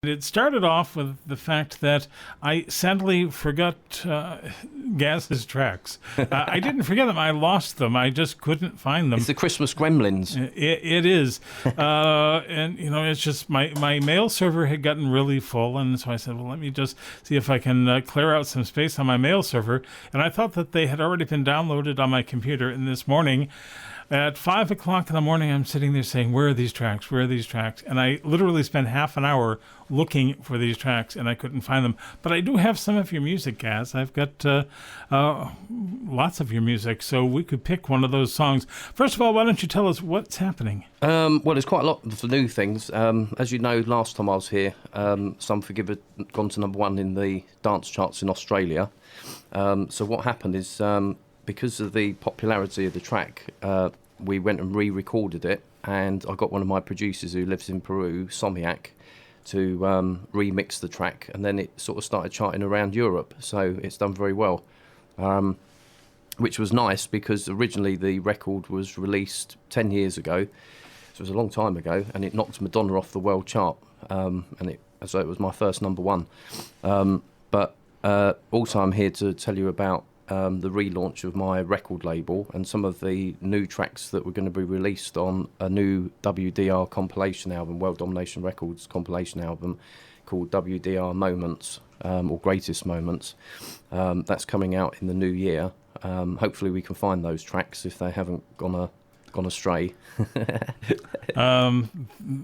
It started off with the fact that I sadly forgot Gaz's tracks. I didn't forget them. I lost them. I just couldn't find them. It's the Christmas gremlins. It is. And, it's just my mail server had gotten really full. And so I said, well, let me just see if I can clear out some space on my mail server. And I thought that they had already been downloaded on my computer. And this morning, at 5 o'clock in the morning, I'm sitting there saying, where are these tracks? Where are these tracks? And I literally spent half an hour looking for these tracks, and I couldn't find them. But I do have some of your music, Gaz. I've got lots of your music, so we could pick one of those songs. First of all, why don't you tell us what's happening? Well, there's quite a lot of new things. As you know, last time I was here, Some Forgive had gone to number 1 in the dance charts in Australia. So what happened is... because of the popularity of the track, we went and re-recorded it, and I got one of my producers who lives in Peru, Somiak, to remix the track, and then it sort of started charting around Europe, so it's done very well, which was nice because originally the record was released 10 years ago, so it was a long time ago, and it knocked Madonna off the world chart, so it was my first number 1. But also I'm here to tell you about the relaunch of my record label and some of the new tracks that were going to be released on a new WDR compilation album, World Domination Records compilation album called WDR Moments, or Greatest Moments. That's coming out in the new year. Hopefully we can find those tracks if they haven't gone astray.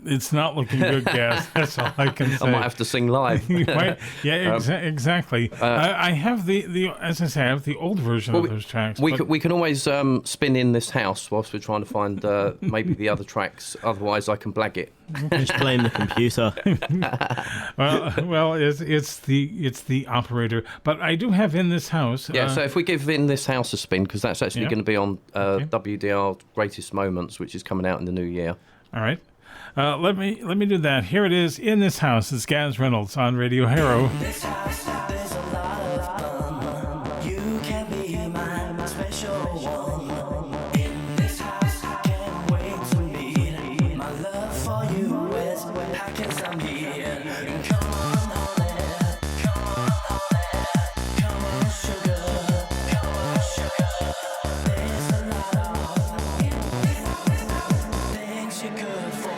It's not looking good, Gaz. That's all I can say. I might have to sing live. Exactly. I have the as I say, I have the old version of those tracks. We can always spin in this house whilst we're trying to find maybe the other tracks. Otherwise, I can blag it. Just blame the computer. well, it's the operator. But I do have In This House. Yeah. So if we give In This House a spin, because that's actually going to be on WDR Greatest Moments, which is coming out in the new year. All right. Let me do that. Here it is, In This House. It's Gaz Reynolds on Radio Harrow. This house, there's a lot of fun. You can be my special one. In this house, I can't wait to meet. My love for you is packed as I'm here. Come on, honey, come on, honey, come on, sugar, come on, sugar. There's a lot of things you could for.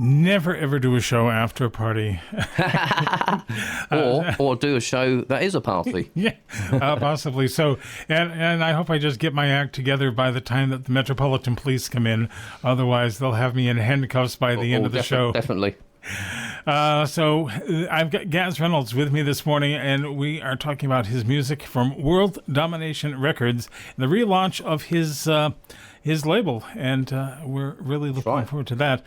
Never ever do a show after a party. Or do a show that is a party. Yeah, possibly so. And I hope I just get my act together by the time that the Metropolitan Police come in. Otherwise, they'll have me in handcuffs by the end of the show. Definitely. So I've got Gaz Reynolds with me this morning, and we are talking about his music from World Domination Records, the relaunch of his label, and we're really looking forward to that.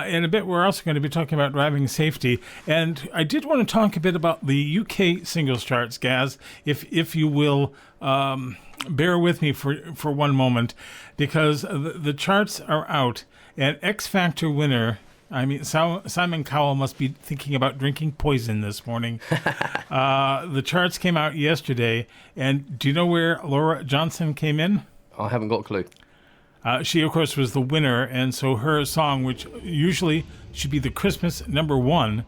In a bit, we're also going to be talking about driving safety, and I did want to talk a bit about the UK singles charts, Gaz, if you will. Bear with me for one moment, because the charts are out, and X Factor winner, Simon Cowell must be thinking about drinking poison this morning. The charts came out yesterday, and do you know where Laura Johnson came in? I haven't got a clue. She, of course, was the winner, and so her song, which usually should be the Christmas number one,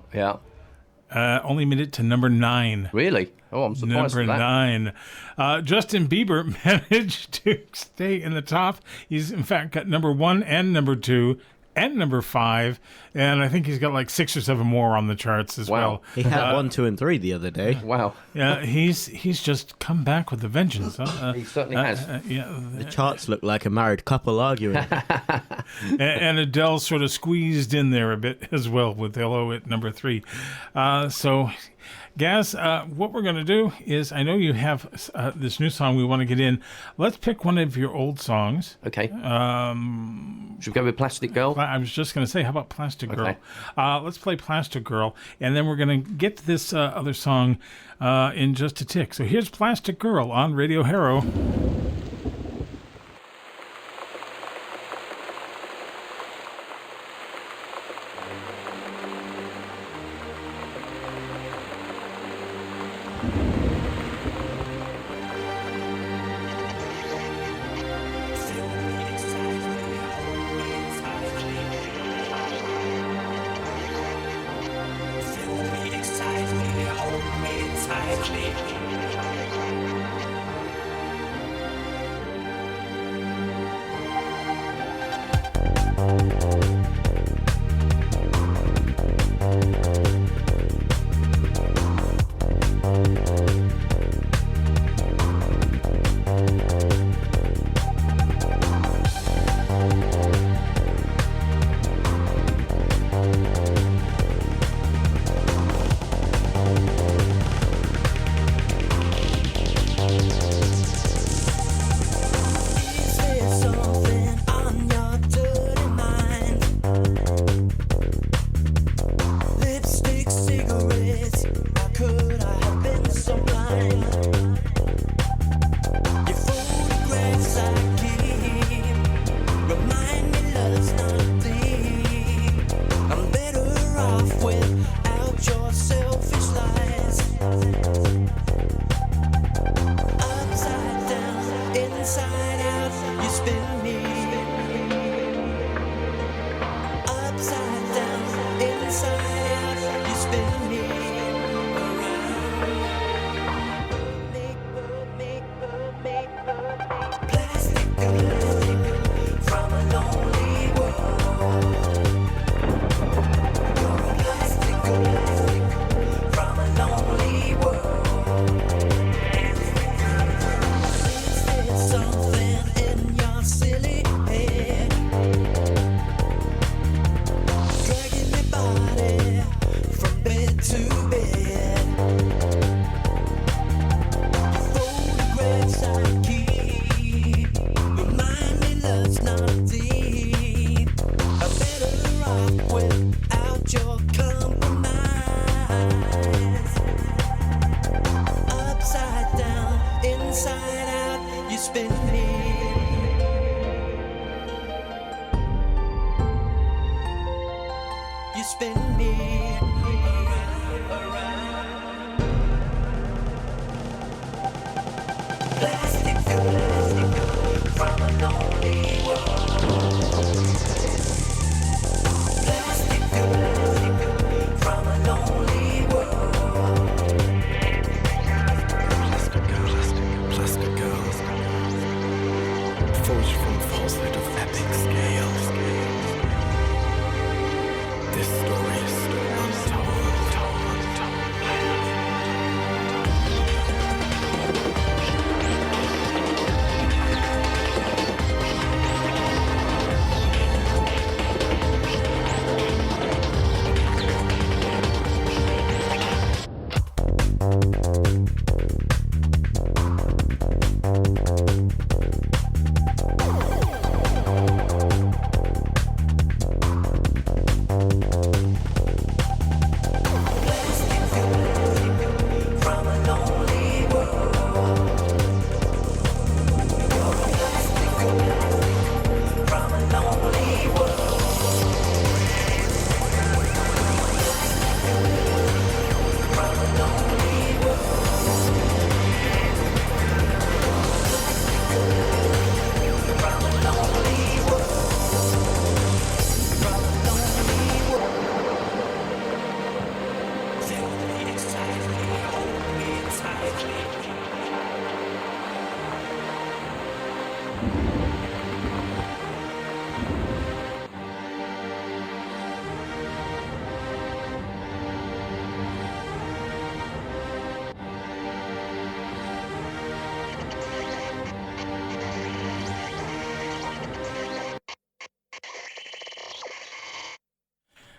only made it to number 9. Really? Oh, I'm surprised Number at that. 9. Justin Bieber managed to stay in the top. He's, in fact, got number 1 and number 2 and number 5, and I think he's got like 6 or 7 more on the charts as well. He had 1, 2, and 3 the other day. Wow. Yeah, he's just come back with a vengeance. He certainly has. The charts look like a married couple arguing. And Adele sort of squeezed in there a bit as well with Hello at number 3. So, Gaz, what we're going to do is, I know you have this new song we want to get in. Let's pick one of your old songs. Okay. Should we go with Plastic Girl? I was just going to say, how about Plastic Girl? Okay. Let's play Plastic Girl, and then we're going to get to this other song in just a tick. So here's Plastic Girl on Radio Harrow.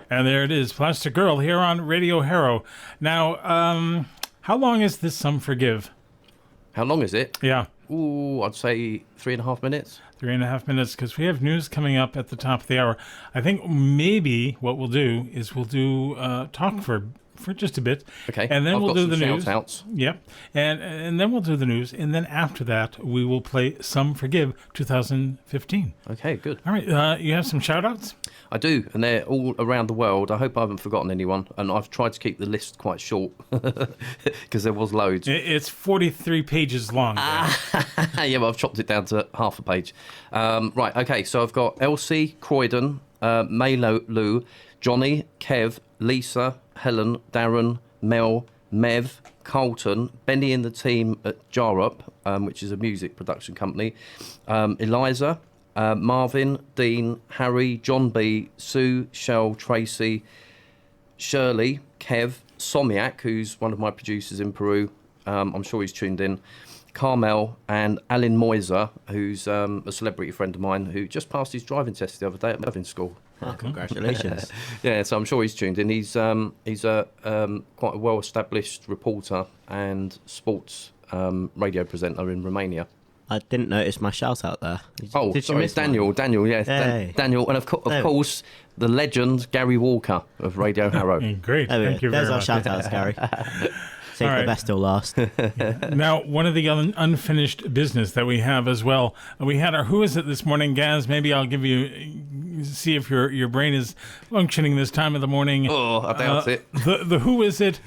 And there it is, Plastic Girl, here on Radio Harrow. Now, how long is this Some Forgive? How long is it? Yeah. Ooh, I'd say 3.5 minutes. 3.5 minutes, because we have news coming up at the top of the hour. I think maybe what we'll do is we'll do talk for just a bit. Okay. And then I've we'll got do some the news. shout-outs. Yep. And then we'll do the news. And then after that, we will play Some Forgive 2015. Okay, good. All right. You have some shout-outs? I do, and they're all around the world. I hope I haven't forgotten anyone, and I've tried to keep the list quite short because there was loads. It's 43 pages long. Yeah, but I've chopped it down to half a page. Right, okay, so I've got Elsie, Croydon, May Lou, Johnny, Kev, Lisa, Helen, Darren, Mel, Mev, Carlton, Benny and the team at Jarup, which is a music production company, Eliza, Marvin, Dean, Harry, John B, Sue, Shell, Tracy, Shirley, Kev, Somiak, who's one of my producers in Peru. I'm sure he's tuned in. Carmel and Alan Moiser, who's a celebrity friend of mine who just passed his driving test the other day at driving school. Oh, congratulations. Yeah, so I'm sure he's tuned in. He's a quite a well-established reporter and sports radio presenter in Romania. I didn't notice my shout out there. Did you Sorry, miss Daniel. one? Daniel, yes, Hey. Daniel, and of course the legend Gary Walker of Radio Harrow. Great. There we Thank go. you There's very our much. shout outs, Gary. Save All right. the best till last. Now, one of the unfinished business that we have as well. We had our Who Is It this morning, Gaz. Maybe I'll give you, see if your brain is functioning this time of the morning. Oh, I doubt it. The Who Is It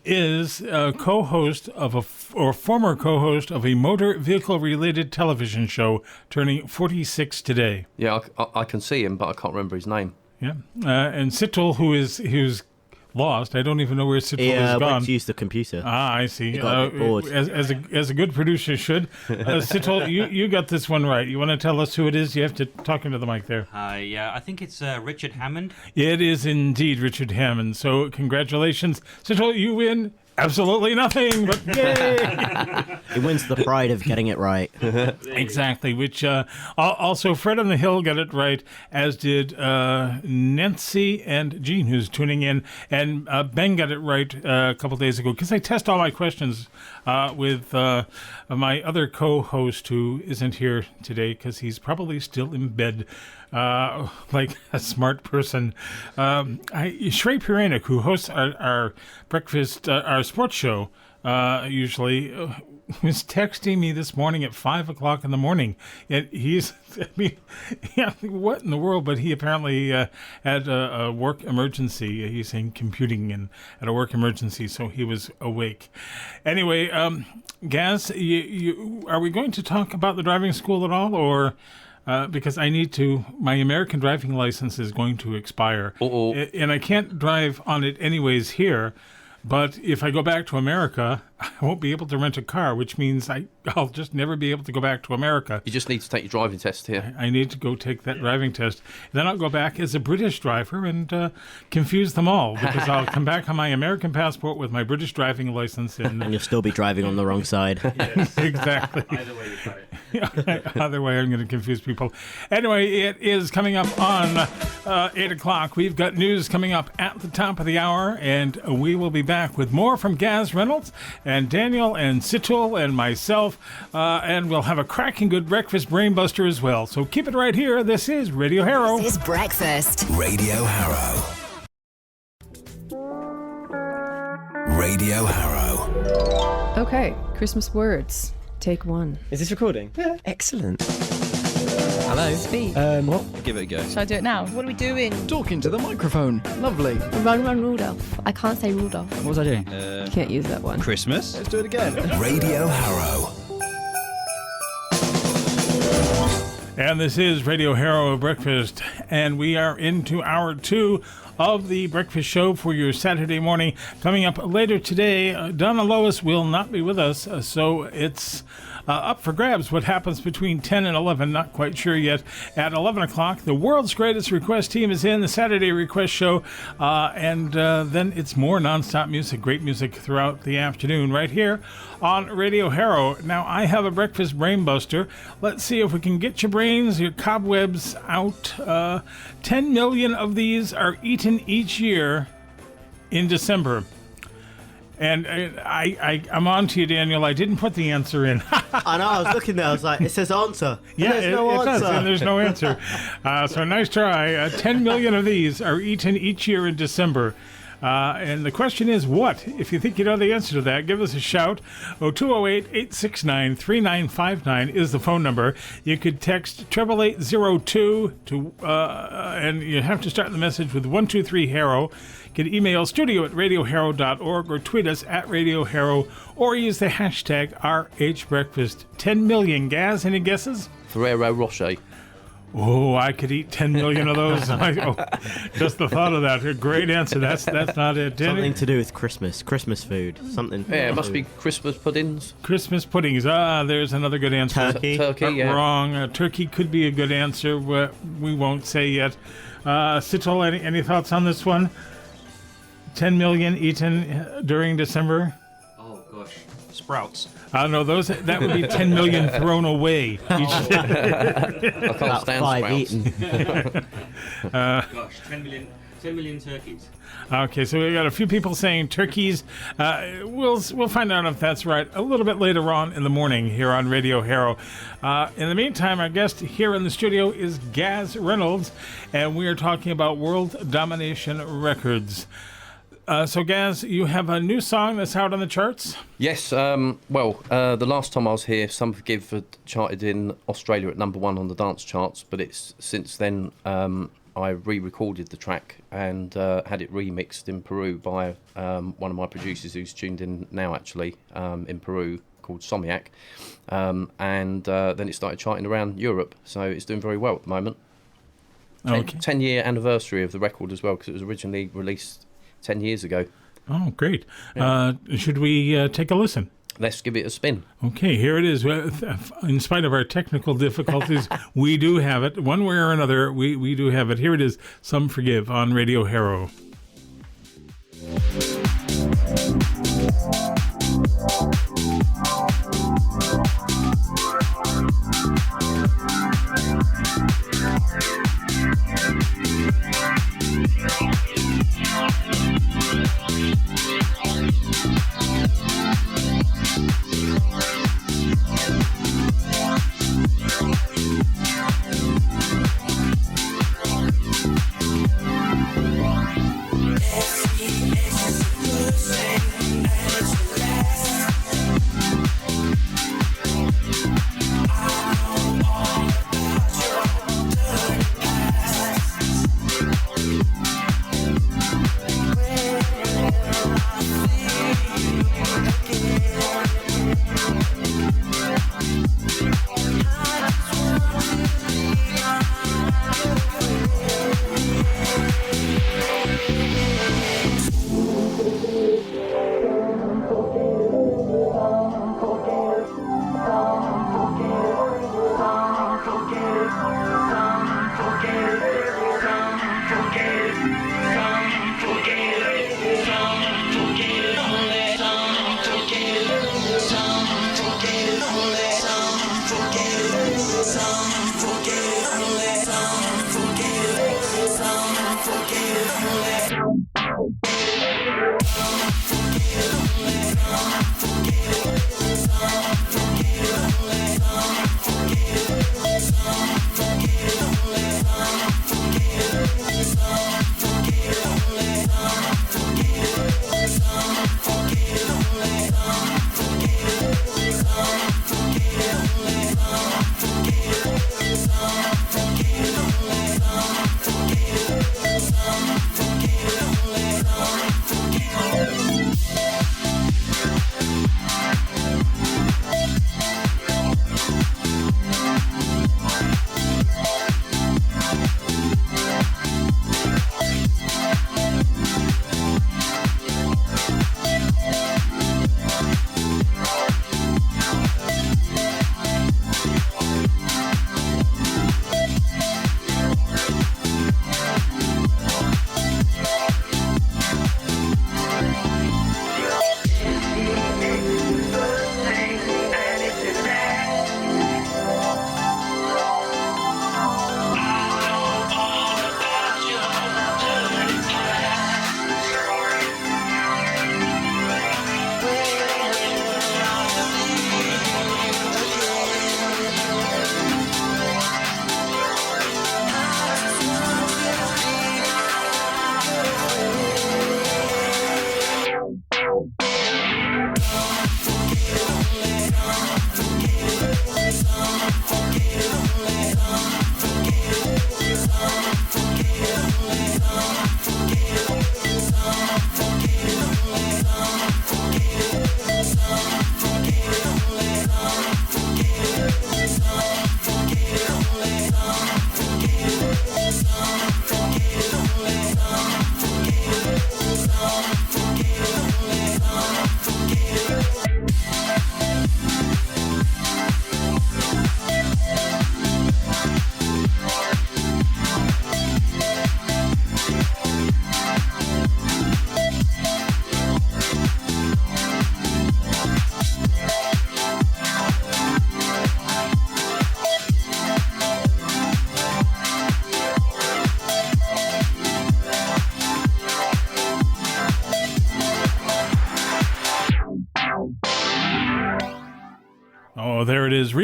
is a co-host or former co-host of a motor vehicle-related television show turning 46 today. Yeah, I can see him, but I can't remember his name. Yeah, and Sittle, who's lost. I don't even know where Sittle Yeah, has I gone. went to use the computer. I see. He got a bit bored. As a good producer should. Sittle, you got this one right. You want to tell us who it is? You have to talk into the mic there. Yeah, I think it's Richard Hammond. It is indeed Richard Hammond. So congratulations, Sittle. You win absolutely nothing, but yay! He wins the pride of getting it right. Exactly. Which also Fred on the Hill got it right, as did Nancy and Jean, who's tuning in, and Ben got it right a couple days ago, because I test all my questions with my other co-host who isn't here today because he's probably still in bed. Like a smart person. Shrey Puranik, who hosts our breakfast, our sports show, usually, was texting me this morning at 5 o'clock in the morning. And he's, I mean, yeah, what in the world? But he apparently had a work emergency. He's in computing and had a work emergency, so he was awake. Anyway, Gaz, are we going to talk about the driving school at all, or... because I need to, my American driving license is going to expire. Uh-oh. And I can't drive on it anyways here. But if I go back to America, I won't be able to rent a car, which means I'll just never be able to go back to America. You just need to take your driving test here. I need to go take that driving test. Then I'll go back as a British driver and confuse them all, because I'll come back on my American passport with my British driving license. And you'll still be driving on the wrong side. Exactly. Either way, you try it. Either way, I'm going to confuse people. Anyway, it is coming up on 8 o'clock. We've got news coming up at the top of the hour, and we will be back with more from Gaz Reynolds and Daniel and Sittle and myself, and we'll have a cracking good breakfast brainbuster as well. So keep it right here. This is Radio Harrow. This is breakfast. Radio Harrow. Radio Harrow. Okay, Christmas words. Take one. Is this recording? Yeah. Excellent. Hello. Speak. What? Give it a go. Shall I do it now? What are we doing? Talking to the microphone. Lovely. Run, run, Rudolph. I can't say Rudolph. What was I doing? You can't use that one. Christmas. Let's do it again. Radio Harrow. And this is Radio Harrow Breakfast, and we are into hour 2 of the breakfast show for your Saturday morning. Coming up later today, Donna Lois will not be with us, so it's Up for grabs, what happens between 10 and 11, not quite sure yet. At 11 o'clock, the world's greatest request team is in, the Saturday Request Show, and then it's more nonstop music, great music throughout the afternoon right here on Radio Harrow. Now, I have a breakfast brain buster. Let's see if we can get your brains, your cobwebs out. 10 million of these are eaten each year in December. And I'm on to you, Daniel. I didn't put the answer in. I know, I was looking there, I was like, it says answer. Yeah, there's no it answer. does, and there's no answer. So nice try. 10 million of these are eaten each year in December. And the question is, what? If you think you know the answer to that, give us a shout. 208-869-3959 is the phone number. You could text 88802 to, and you have to start the message with 123 Harrow. You can email studio@radioharrow.org or tweet us at Radio Harrow or use the hashtag RHBreakfast. 10 million. Gaz, any guesses? Ferrero Rocher. Oh, I could eat 10 million of those. Just the thought of that. A great answer. That's not it. Something to do with Christmas food. Something. Yeah, it must be Christmas puddings. Christmas puddings. There's another good answer. Turkey. Yeah. Wrong. Turkey could be a good answer. We won't say yet. Citral, any thoughts on this one? 10 million eaten during December? Oh, gosh. Sprouts. No, that would be 10 million thrown away. I can't stand 5 sprouts. eaten. Gosh, 10 million turkeys. Okay, so we got a few people saying turkeys. We'll find out if that's right a little bit later on in the morning here on Radio Harrow. In the meantime, our guest here in the studio is Gaz Reynolds, and we are talking about World Domination Records. So, Gaz, you have a new song that's out on the charts? Yes, the last time I was here, Some Forgive had charted in Australia at number 1 on the dance charts, but it's since then I re-recorded the track and had it remixed in Peru by one of my producers who's tuned in now, actually, in Peru, called Somiak. And then it started charting around Europe, so it's doing very well at the moment. Okay. 10-year anniversary of the record as well, because it was originally released 10 years ago. Oh, great. Yeah. Should we take a listen? Let's give it a spin. Okay, here it is. In spite of our technical difficulties, we do have it. One way or another, we do have it. Here it is, Some Forgive on Radio Harrow.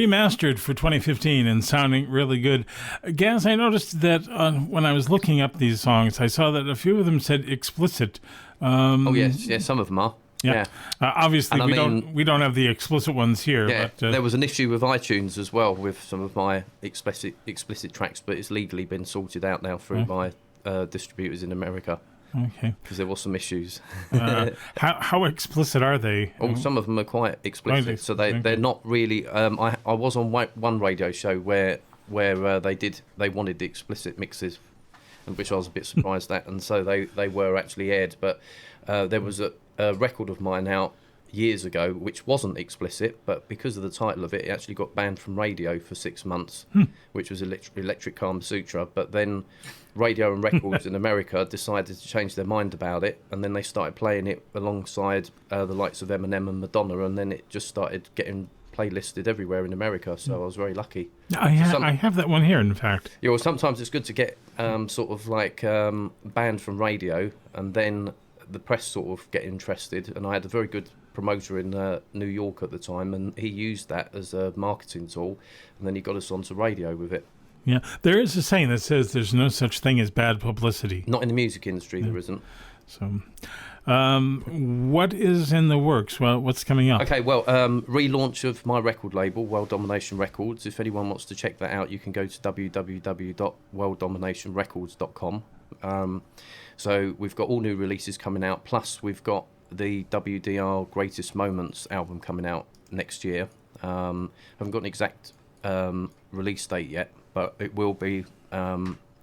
remastered for 2015 and sounding really good. Gaz, I noticed that when I was looking up these songs, I saw that a few of them said explicit. Yes, some of them are. Yeah. Obviously, we don't have the explicit ones here. Yeah, but, there was an issue with iTunes as well with some of my explicit tracks, but it's legally been sorted out now through my distributors in America. Okay. Because there was some issues. How explicit are they? Oh, some of them are quite explicit, so they're not really. I was on one radio show where they wanted the explicit mixes, which I was a bit surprised at, and so they were actually aired. But there was a record of mine out years ago which wasn't explicit, but because of the title of it actually got banned from radio for 6 months, which was Electric Kama Sutra. But then Radio and Records in America decided to change their mind about it, and then they started playing it alongside the likes of Eminem and Madonna, and then it just started getting playlisted everywhere in America. So I was very lucky. I have that one here, in fact. Yeah, well, sometimes it's good to get sort of like banned from radio, and then the press sort of get interested. And I had a very good promoter in New York at the time, and he used that as a marketing tool, and then he got us onto radio with it. Yeah, there is a saying that says there's no such thing as bad publicity. Not in the music industry, there isn't. So, what is in the works? Well, what's coming up? Okay, well, relaunch of my record label, World Domination Records. If anyone wants to check that out, you can go to www.worlddominationrecords.com. So we've got all new releases coming out, plus we've got the WDR Greatest Moments album coming out next year. Haven't got an exact release date yet, but it will be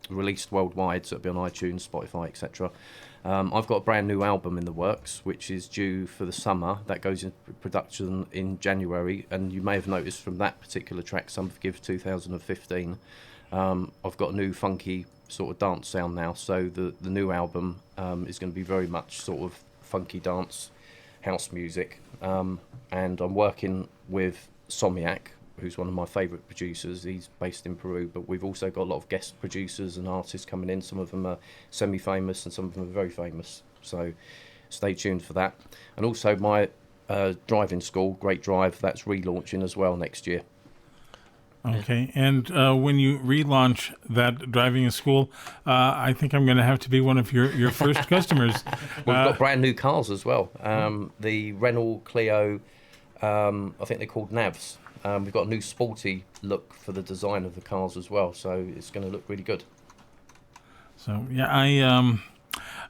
released worldwide, so it'll be on iTunes, Spotify, etc. I've got a brand new album in the works, which is due for the summer. That goes into production in January, and you may have noticed from that particular track, Some Forgive 2015, I've got a new funky sort of dance sound now. So the new album is going to be very much sort of funky dance, house music, and I'm working with Somniac, who's one of my favourite producers. He's based in Peru, but we've also got a lot of guest producers and artists coming in. Some of them are semi-famous and some of them are very famous. So stay tuned for that. And also my driving school, Great Drive, that's relaunching as well next year. Okay, and when you relaunch that driving school, I think I'm going to have to be one of your first customers. We've got brand new cars as well. The Renault Clio, I think they're called Navs. We've got a new sporty look for the design of the cars as well, so it's going to look really good. So yeah,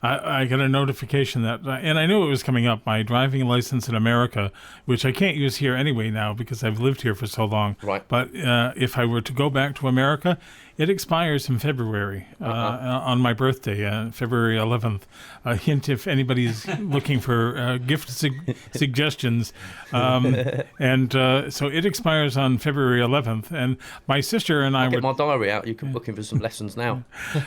I got a notification that, and I knew it was coming up, my driving license in America, which I can't use here anyway now because I've lived here for so long. Right. But if I were to go back to America, it expires in February, on my birthday, February 11th. A hint if anybody's looking for gift suggestions. And so it expires on February 11th. And my sister and I Get my diary out. You can book in for some lessons now.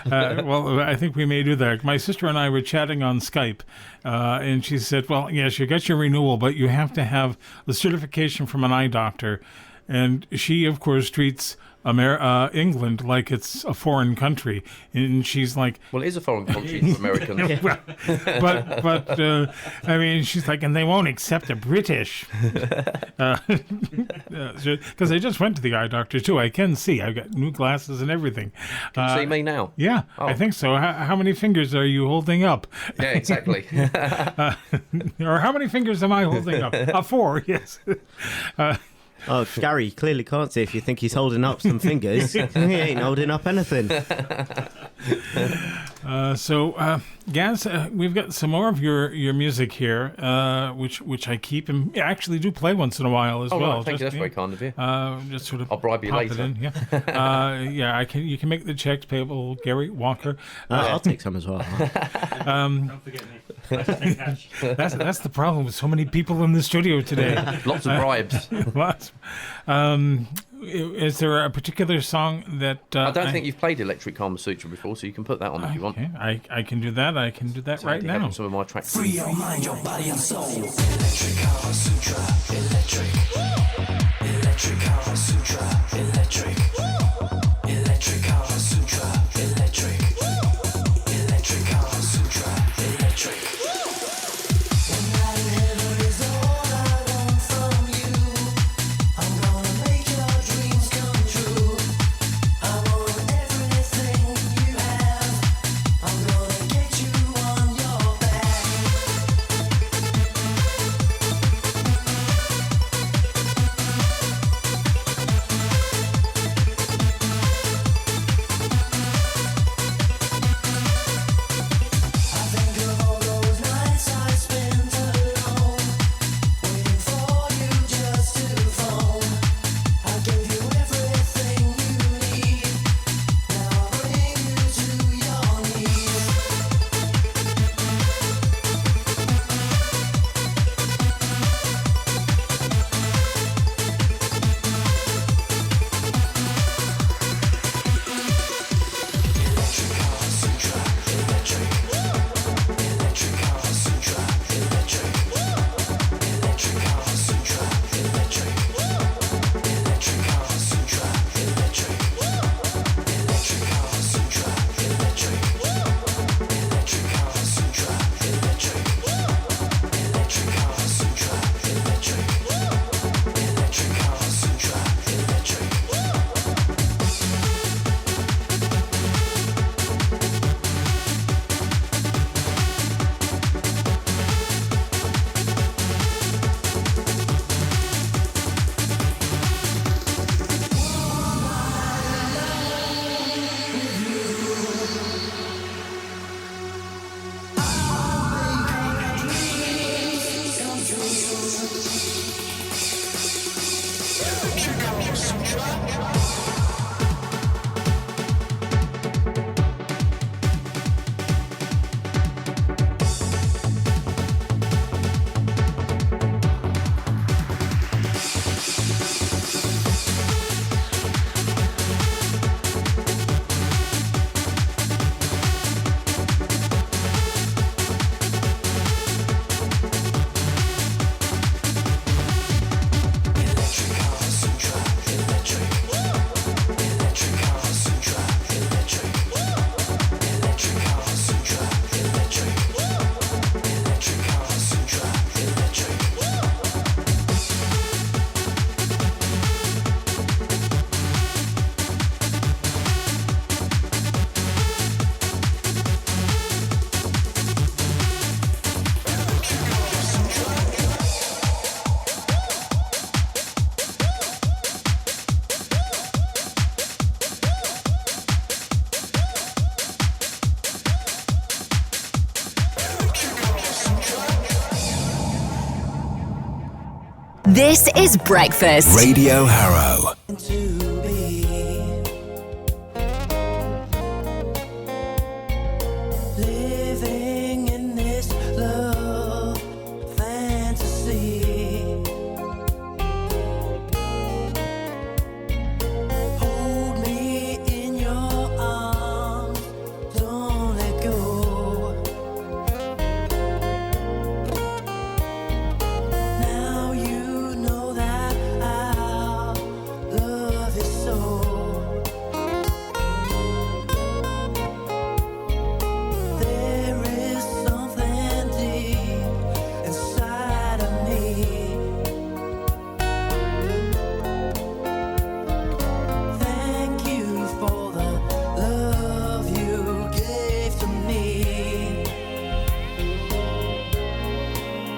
Well, I think we may do that. My sister and I were chatting on Skype, and she said, well, yes, you got your renewal, but you have to have the certification from an eye doctor. And she, of course, treats England like it's a foreign country, and she's like, well, it is a foreign country for Americans. but I mean, she's like, and they won't accept the British, because I just went to the eye doctor too. I can see. I've got new glasses and everything. Can you see me now? Yeah, I think so. How many fingers are you holding up? Yeah, exactly. Or how many fingers am I holding up? 4, yes. Oh, Gary, you clearly can't see if you think he's holding up some fingers. He ain't holding up anything. So, Gaz, we've got some more of your music here, which I keep and actually do play once in a while as well. Right, thank you. That's very kind of you. Just sort of I'll bribe you pop later. it in, yeah. Yeah, you can make the checks payable, Gary Walker. I'll take some as well. Don't forget me. That's the problem with so many people in the studio today. Lots of bribes. Lots. Is there a particular song that... I don't think you've played Electric Kama Sutra before, so you can put that on if you want. I can do that. I can do that right now. Some of my tracks. Free your mind, your body and soul. Electric Kama Sutra, electric. Electric Kama Sutra, electric. Electric Kama Sutra, electric. Electric Kama Sutra, electric. One night in heaven is all I want from you. I'm gonna make your This is Breakfast. Radio Harrow. Living in this love fantasy. Hold me in your arms, don't let go. Now you know that our love is so. There is something deep inside of me. Thank you for the love you gave to me.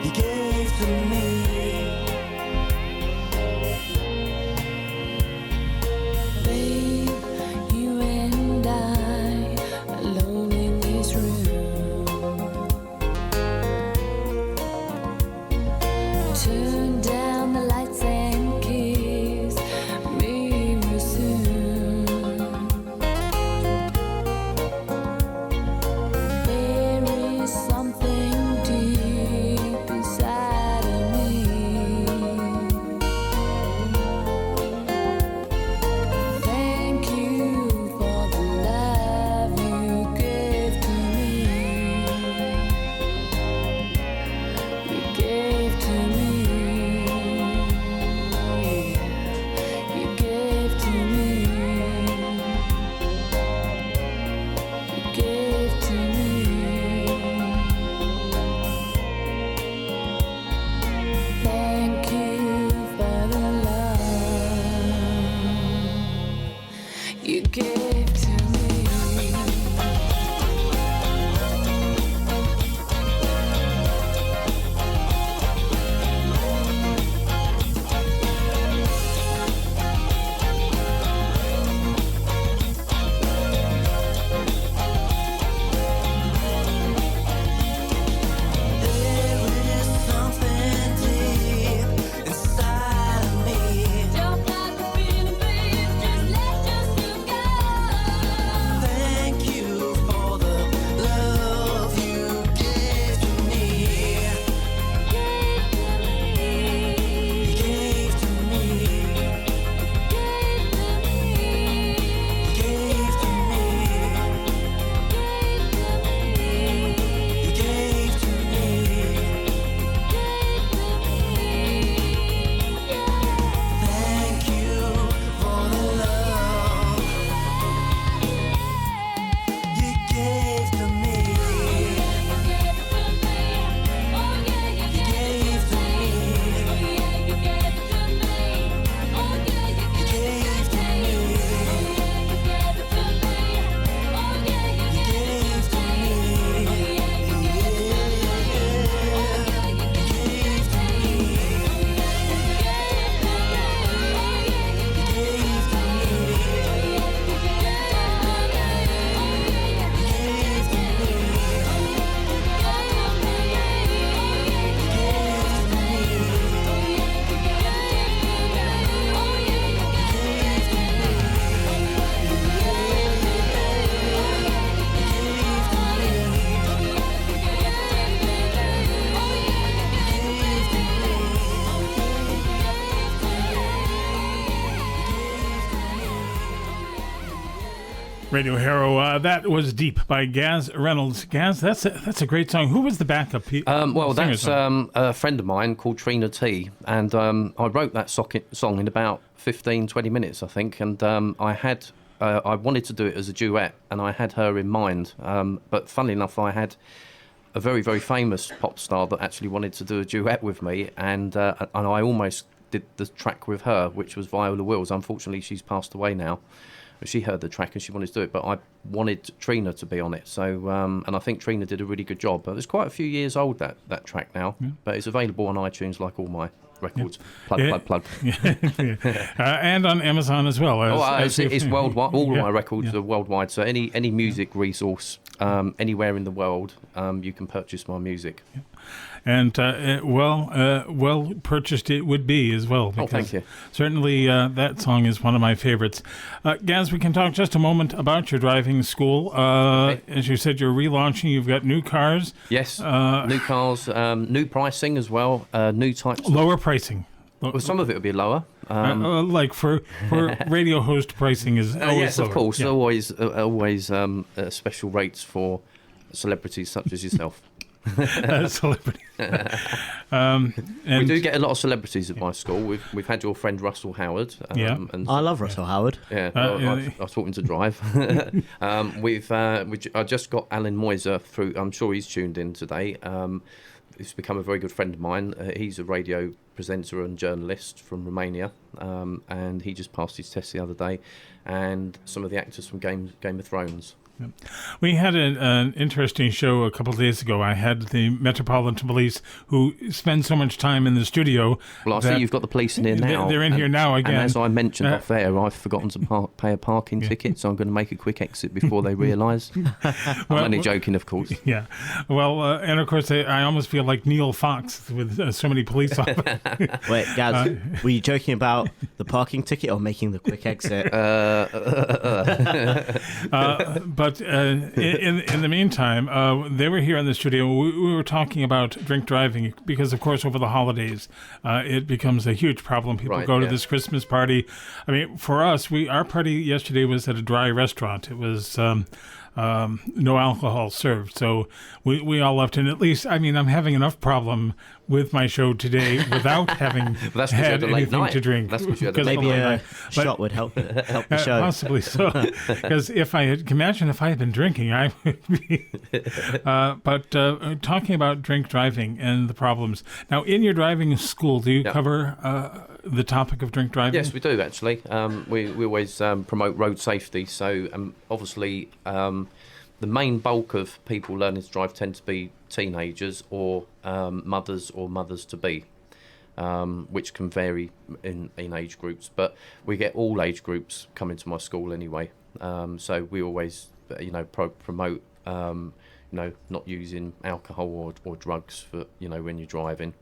You gave to me. Babe, you and I alone in this room. Turn down the lights and kiss me real soon. There is something deep inside of me. Thank you for the love you gave to me. You gave to me. You gave to me. You gave to me. Thank you for the love you gave to me. There is something deep inside of me. Don't fight the feeling, babe. Just let yourself go. Thank you for the love you gave to me. You gave to me. You gave to me. You gave to me. Thank you for the love you gave to me. You gave to me. You gave to me. You gave to me. You gave to me. Radio Harrow, that was Deep by Gaz Reynolds. Gaz, that's a great song. Who was the backup? Well, singer that's song? a friend of mine called Trina T, and I wrote that song in about 15, 20 minutes, I think, and I wanted to do it as a duet, and I had her in mind, but funnily enough, I had a very, very famous pop star that actually wanted to do a duet with me, and I almost did the track with her, which was Viola Wills. Unfortunately, she's passed away now. She heard the track and she wanted to do it, but I wanted Trina to be on it. So, and I think Trina did a really good job. But it's quite a few years old, that track now. Yeah. But it's available on iTunes like all my records. Yeah. Plug. And on Amazon as well. It's worldwide. All of my records are worldwide. So any music resource anywhere in the world, you can purchase my music. And well purchased it would be as well. Oh, thank you. Certainly that song is one of my favorites. Gaz, we can talk just a moment about your driving school. Okay. As you said, you're relaunching. You've got new cars. Yes, new cars, new pricing as well, new types. Lower pricing. Well, some of it will be lower. Like for radio host pricing is always yes, lower. of course. Yeah. Always special rates for celebrities such as yourself. Celebrity. We do get a lot of celebrities at my school. We've had your friend Russell Howard. And I love Russell Howard. Yeah, I taught him to drive. I just got Alan Moiser through. I'm sure he's tuned in today. He's become a very good friend of mine. He's a radio presenter and journalist from Romania, and he just passed his test the other day. And some of the actors from Game of Thrones. Yep. We had an interesting show a couple of days ago. I had the Metropolitan Police, who spend so much time in the studio. Well, I see you've got the police in here now. They're in here now again. And as I mentioned off air, I've forgotten to pay a parking ticket, so I'm going to make a quick exit before they realise. I'm only joking, of course. Yeah. Well, and of course, I almost feel like Neil Fox with so many police officers. Wait, Gaz, were you joking about the parking ticket or making the quick exit? But in the meantime, they were here in the studio. We were talking about drink driving because, of course, over the holidays, it becomes a huge problem. People go to this Christmas party. I mean, for us, our party yesterday was at a dry restaurant. It was no alcohol served. So we all left. And at least, I mean, I'm having enough problem with my show today without having had anything to drink. That's because you had a late Maybe night. a shot would help the show. Possibly so. Because imagine if I had been drinking, I would be. But talking about drink driving and the problems. Now, in your driving school, do you cover the topic of drink driving? Yes, we do, actually. We always promote road safety. So, obviously, the main bulk of people learning to drive tend to be teenagers or mothers-to-be, which can vary in age groups. But we get all age groups coming to my school anyway. So we always, promote, not using alcohol or drugs for, when you're driving.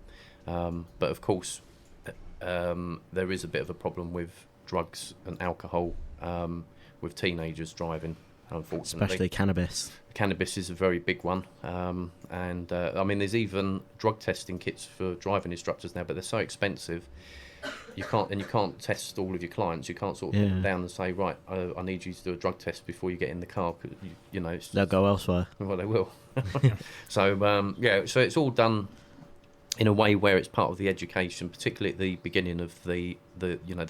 But of course, there is a bit of a problem with drugs and alcohol with teenagers driving. Unfortunately, especially cannabis. Cannabis is a very big one, and I mean, there's even drug testing kits for driving instructors now, but they're so expensive. You can't test all of your clients. You can't sort of put them down and say, right, I need you to do a drug test before you get in the car. They'll go elsewhere. Well, they will. So so it's all done in a way where it's part of the education, particularly at the beginning of the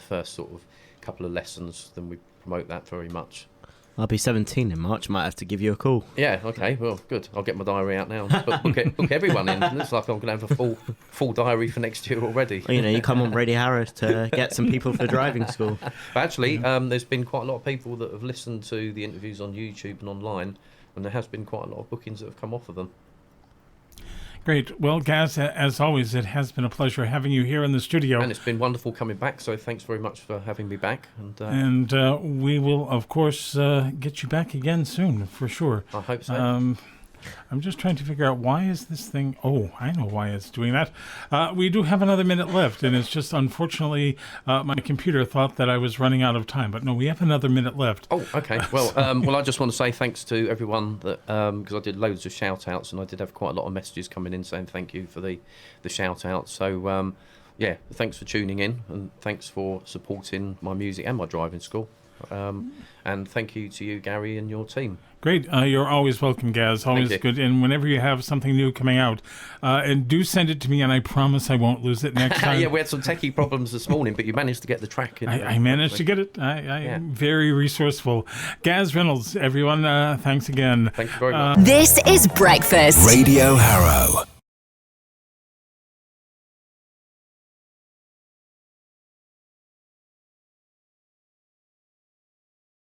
first sort of couple of lessons. Then we promote that very much. I'll be 17 in March. Might have to give you a call. Yeah, okay. Well, good. I'll get my diary out now. But book everyone in. It looks like I'm going to have a full diary for next year already. Well, you come on Radio Harrow to get some people for driving school. But actually, there's been quite a lot of people that have listened to the interviews on YouTube and online, and there has been quite a lot of bookings that have come off of them. Great. Well, Gaz, as always, it has been a pleasure having you here in the studio. And it's been wonderful coming back, so thanks very much for having me back. And we will, of course, get you back again soon, for sure. I hope so. I'm just trying to figure out why is this thing... Oh, I know why it's doing that. We do have another minute left, and it's just, unfortunately, my computer thought that I was running out of time. But no, we have another minute left. Oh, okay. Well, I just want to say thanks to everyone that because I did loads of shout-outs, and I did have quite a lot of messages coming in saying thank you for the shout-outs. So, thanks for tuning in, and thanks for supporting my music and my driving school. And thank you to you, Gary, and your team. Great. You're always welcome, Gaz. Always good. And whenever you have something new coming out, and do send it to me, and I promise I won't lose it next time. Yeah, we had some techie problems this morning, but you managed to get the track in. I managed to get it. I am very resourceful. Gaz Reynolds, everyone, thanks again. Thank you very much. This is Breakfast. Radio Harrow.